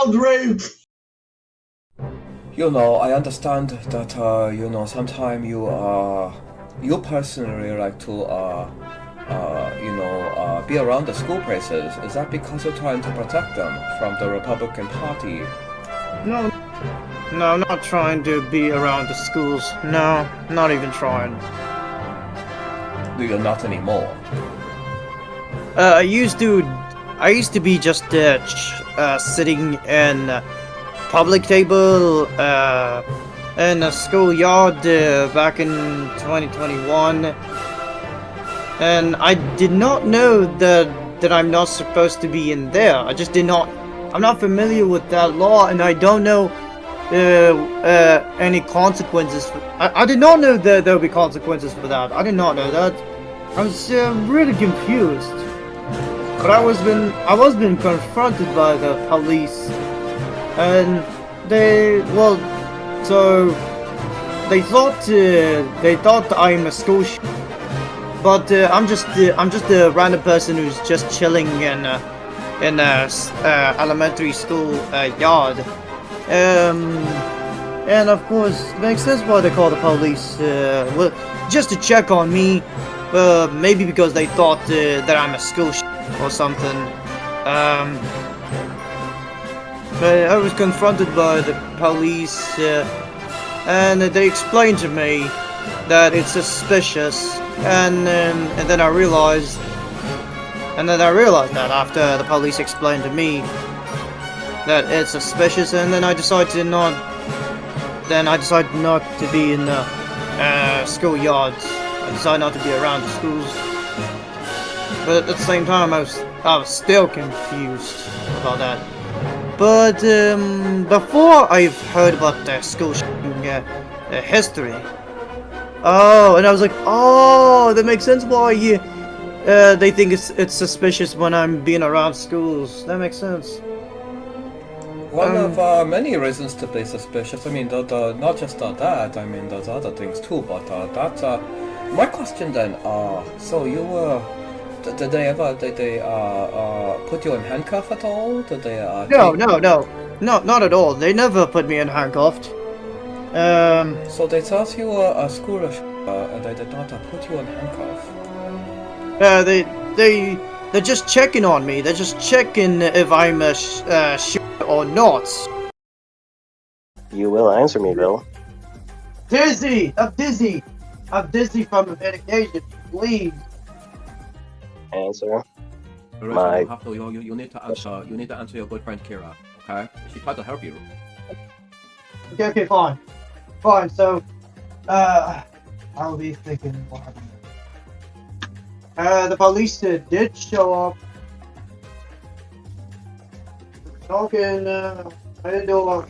child rape! I understand that, sometimes you personally like to, be around the school places. Is that because you're trying to protect them from the Republican Party? No, no, I'm not trying to be around the schools. No, not even trying. Do you not anymore? I used to be just sitting in public table in a schoolyard back in 2021, and I did not know that I'm not supposed to be in there. I just did not. I'm not familiar with that law, and I don't know any consequences. I did not know that there would be consequences for that. I did not know that. I was really confused. But I was being confronted by the police, and they thought I'm a school but I'm just a random person who's just chilling in a elementary school yard. And of course, it makes sense why they call the police, just to check on me, maybe because they thought that I'm a school or something. But I was confronted by the police, and they explained to me that it's suspicious, and then I realized that after the police explained to me that it's suspicious, and then I decided not to be in the schoolyards. I decided not to be around the schools. But at the same time, I was still confused about that. But before I've heard about the school history, and I was like, oh, that makes sense why they think it's suspicious when I'm being around schools. That makes sense. One of many reasons to be suspicious. I mean, not just that. I mean, there's other things too. But that's my question then. So you were. Did they put you in handcuff at all? Did they No, not at all. They never put me in handcuffed. So they thought you were a school and they did not put you in handcuff. They're just checking on me. They're just checking if I'm a shooter or not. You will answer me, Bill. Dizzy! I'm dizzy! I'm dizzy from the medication. Please. Answer. You need to answer. You need to answer your good friend Kira. Okay? She tried to help you. Okay, fine. Fine, so I'll be thinking what happened. The police did show up. Talking at the door.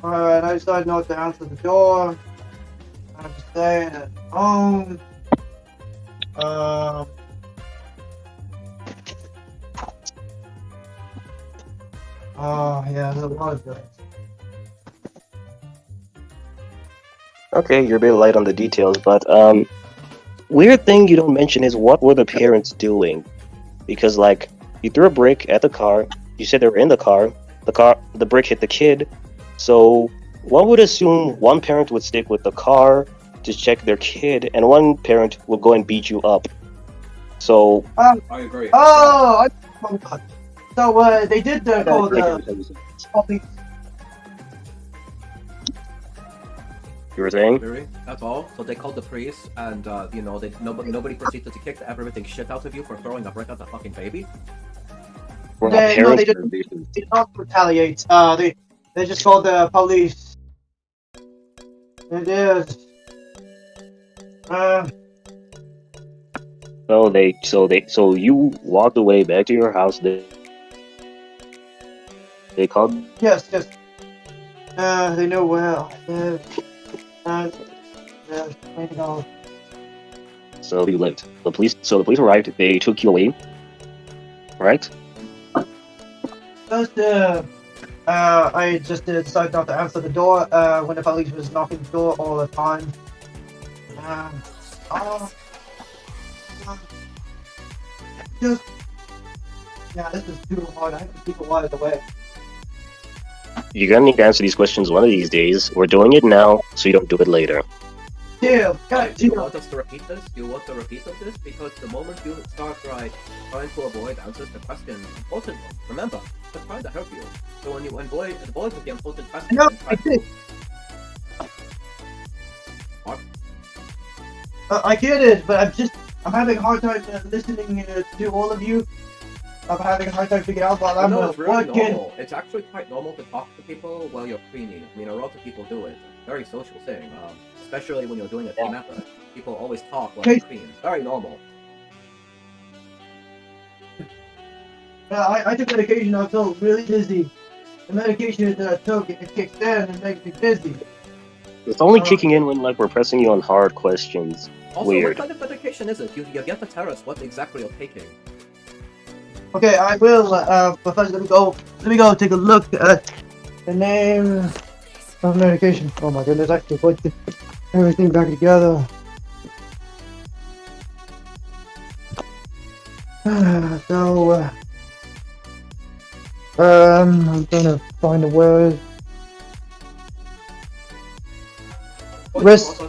Alright, I decided not to answer the door. I'm just staying at home. Oh, yeah, there's a lot of drugs. Okay, you're a bit light on the details, but weird thing you don't mention is what were the parents doing? Because like you threw a brick at the car, you said they were in the car, the brick hit the kid, so one would assume one parent would stick with the car to check their kid, and one parent would go and beat you up. So I agree. Oh, so they did call the police. you were saying? Really? That's all? So they called the police, and nobody proceeded to kick the everything shit out of you for throwing a brick at the fucking baby? Were No, parents they did not retaliate. They just called the police. They did. So you walked away back to your house. They called. Yes. They know well. So you lived. The police arrived. They took you away, right? First, I just decided not to answer the door when the police was knocking the door all the time. Just, yeah, this is too hard. I have to keep a wide away. You're gonna need to answer these questions one of these days. We're doing it now, so you don't do it later. Yeah, Do you want us to repeat this? Do you want the repeat of this? Because the moment you start trying to avoid answers to questions, important ones. Remember, we're trying to help you. So when you avoid with the important questions, No, and try I did. What? I get it, but I'm having a hard time listening to all of you. I'm having a hard time figuring out while I'm no, it's really working. normal. It's actually quite normal to talk to people while you're preening. I mean, a lot of people do it. It's a very social thing, especially when you're doing a team effort. People always talk while they preen. Very normal. I took medication. I felt really dizzy. The medication that I took, it kicks in and makes me dizzy. It's only kicking in when like we're pressing you on hard questions. Also, Weird. what kind of medication is it? You get to tell us what exactly you're taking. Okay, I will. But first, let me go take a look at the name of medication. Oh my goodness, I have to put everything back together. So, I'm gonna find a word. Wrist.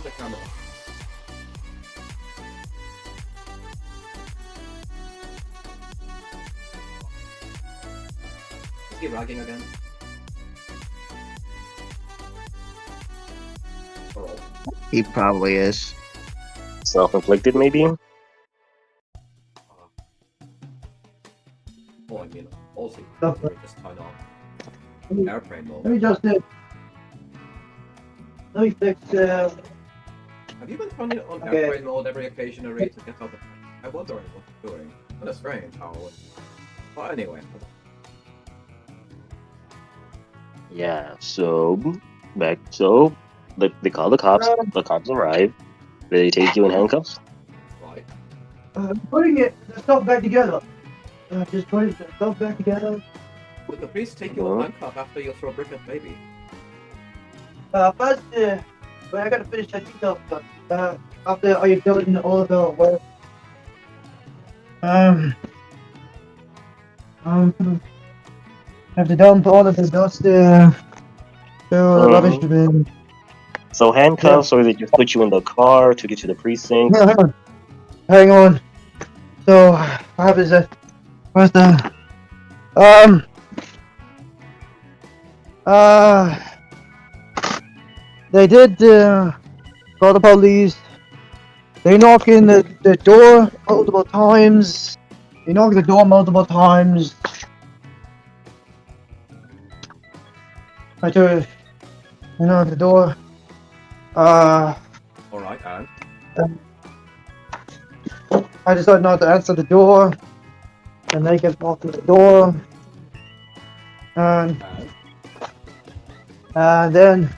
Is he ragging again? He probably is. Self-inflicted, maybe? Oh, I mean, also, just turn off airplane mode. Let me just let me fix. Have you been turning it on airplane mode every occasionally to get out of? I'm wondering what you're doing. Kind of strange how. But anyway. Yeah. So they call the cops. The cops arrive. They take you in handcuffs. Right. Putting it the stuff back together. Just putting the stuff back together. Would the priest take you in handcuff after you throw a brick at baby? First, but I gotta finish that detail stuff. After are you done all of the work? Have to dump all of the dust the rubbish bin. So handcuffs, or they just put you in the car to get to the precinct? Hang on. So what happens that first they did call the police. They knock in the door multiple times. They knock the door multiple times. I knock the door. Alright, and? I decided not to answer the door. And they kept knocking the door. And then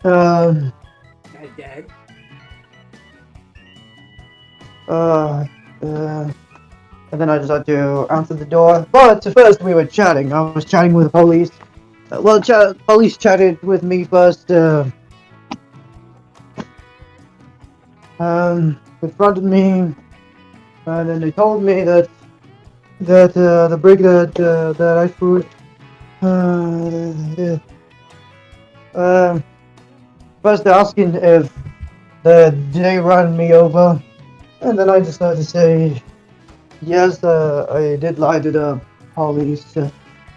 Dead. and then I decided to answer the door. But first we were chatting. I was chatting with the police. Police chatted with me first. Confronted me, and then they told me that the brick that I threw. First they're asking if did they run me over, and then I decided to say yes. I did lie to the police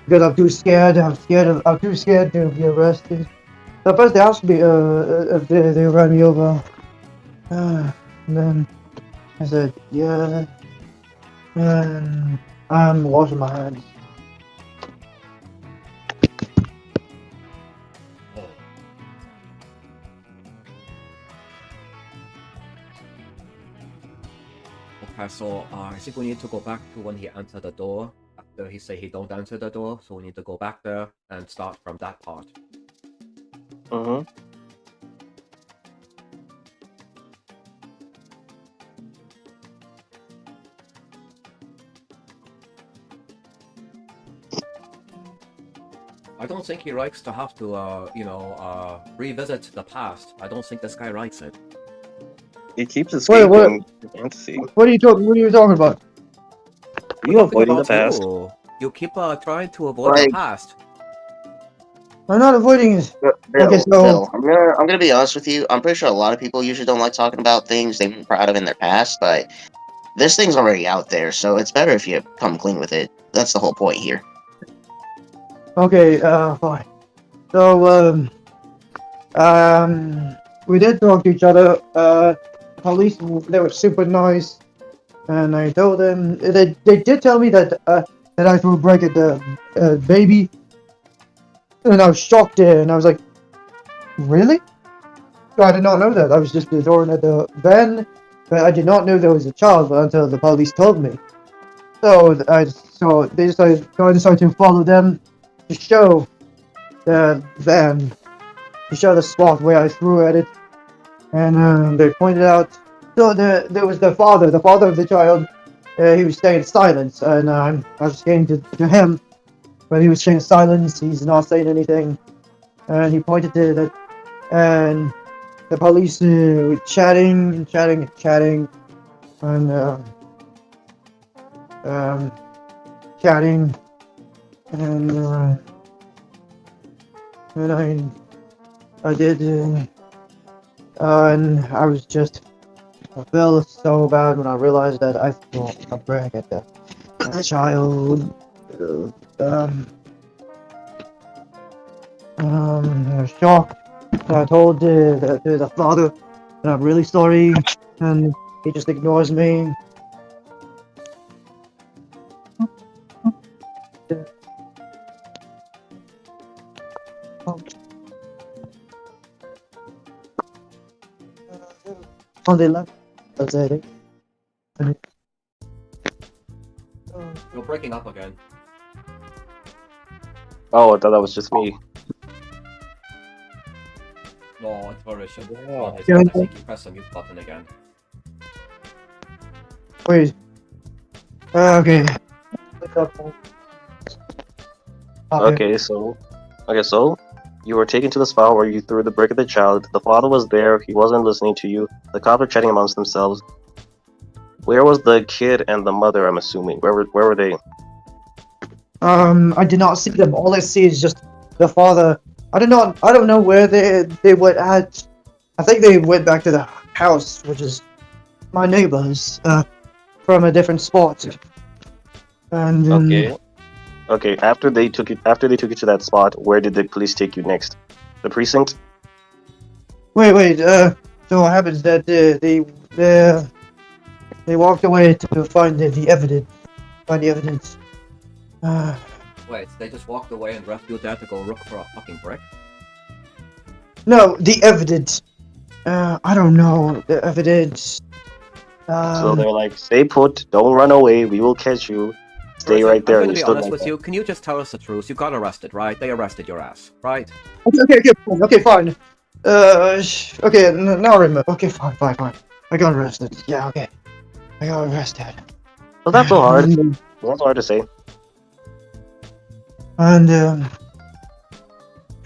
because I'm too scared. I'm too scared to be arrested. So first they asked me if they ran me over. And then I said, yeah, and I'm washing my hands. Okay, so I think we need to go back to when he answered the door. After he said he don't answer the door, so we need to go back there and start from that part. I don't think he likes to have to, revisit the past. I don't think this guy likes it. He keeps escaping fantasy. What are you talking about? You avoiding the past. You keep trying to avoid the past. I'm not avoiding it. Bill, Okay, so Bill, I'm gonna be honest with you. I'm pretty sure a lot of people usually don't like talking about things they've been proud of in their past, but this thing's already out there, so it's better if you come clean with it. That's the whole point here. okay, fine. So we did talk to each other. Police, they were super nice, and I told them they did tell me that I threw a break at the baby, and I was shocked there, and I was like, really? I did not know that. I was just adoring at the van, but I did not know there was a child until the police told me. So I decided to follow them to show the van, to show the spot where I threw at it, and they pointed out. So there was the father of the child. He was staying silent, and I was saying to him, but he was staying silent. He's not saying anything, and he pointed to that, and the police were chatting and chatting and chatting, and chatting, and I did, and I was just. I felt so bad when I realized that I threw a brick at the child. I was shocked. So I told the father that I'm really sorry, and he just ignores me. On the left, that's it. You're breaking up again. Oh, I thought that was just me. No, it's Horatio. Yeah. On his end, I think you press the mute button again. Wait. Okay. Okay, so you were taken to the spot where you threw the brick at the child. The father was there. He wasn't listening to you. The cops were chatting amongst themselves. Where was the kid and the mother? I'm assuming. Where were they? I did not see them. All I see is just the father. I don't know where they went at. I think they went back to the house, which is my neighbor's, from a different spot. And Okay. After they took you to that spot, where did the police take you next? The precinct? wait. So what happens that they walked away to find the evidence. Find the evidence. Wait, they just walked away and left you there to go look for a fucking brick? No, the evidence. I don't know the evidence. So they're like, stay put, don't run away, we will catch you. Stay right there. I'm And gonna you be stood honest like with you. Can you just tell us the truth? You got arrested, right? They arrested your ass, right? Okay, fine. Okay, now I remember. Okay, fine. I got arrested. Yeah, okay. I got arrested. Well, that's so hard. That's hard to say. And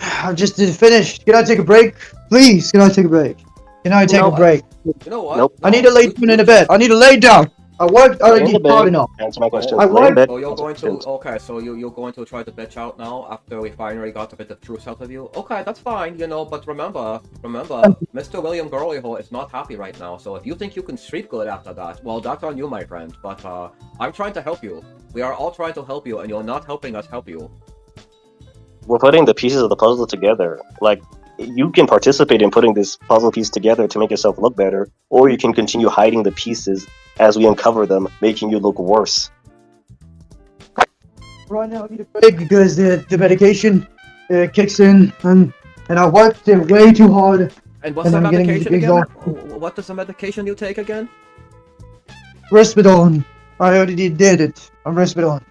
I'm just finished. Can I take a break? Please, can I take a break? Can I take a break? You know what? Nope. I need to lay down in the bed. I need to lay down. I worked Lay in already the bed. hard enough. Answer my question. I Lay in bed. Oh, you're Answer going to... questions. Okay, so you're going to try to bitch out now after we finally got a bit of truth out of you? Okay, that's fine, you know, but remember, Mr. William Girlyhole is not happy right now, so if you think you can sleep good after that, well, that's on you, my friend, but, I'm trying to help you. We are all trying to help you, and you're not helping us help you. We're putting the pieces of the puzzle together. Like, you can participate in putting this puzzle piece together to make yourself look better, or you can continue hiding the pieces as we uncover them, making you look worse. Right now I need a break because the medication kicks in and I worked way too hard. And what's And the I'm getting medication again? exhausted. What is the medication you take again? Risperdal. I already did it. I'm Risperdal.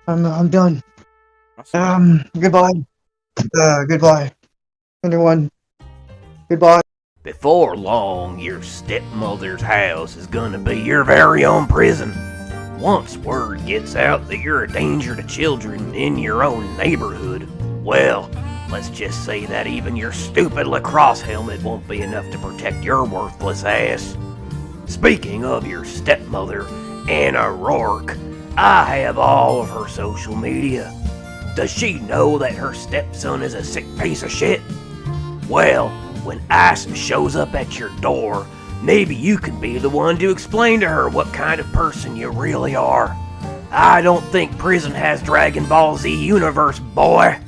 I'm done. Goodbye. Goodbye. Anyone. Goodbye. Before long, your stepmother's house is gonna be your very own prison. Once word gets out that you're a danger to children in your own neighborhood, well, let's just say that even your stupid lacrosse helmet won't be enough to protect your worthless ass. Speaking of your stepmother, Anna Rourke, I have all of her social media. Does she know that her stepson is a sick piece of shit? Well, when Ice shows up at your door, maybe you can be the one to explain to her what kind of person you really are. I don't think prison has Dragon Ball Z Universe, boy.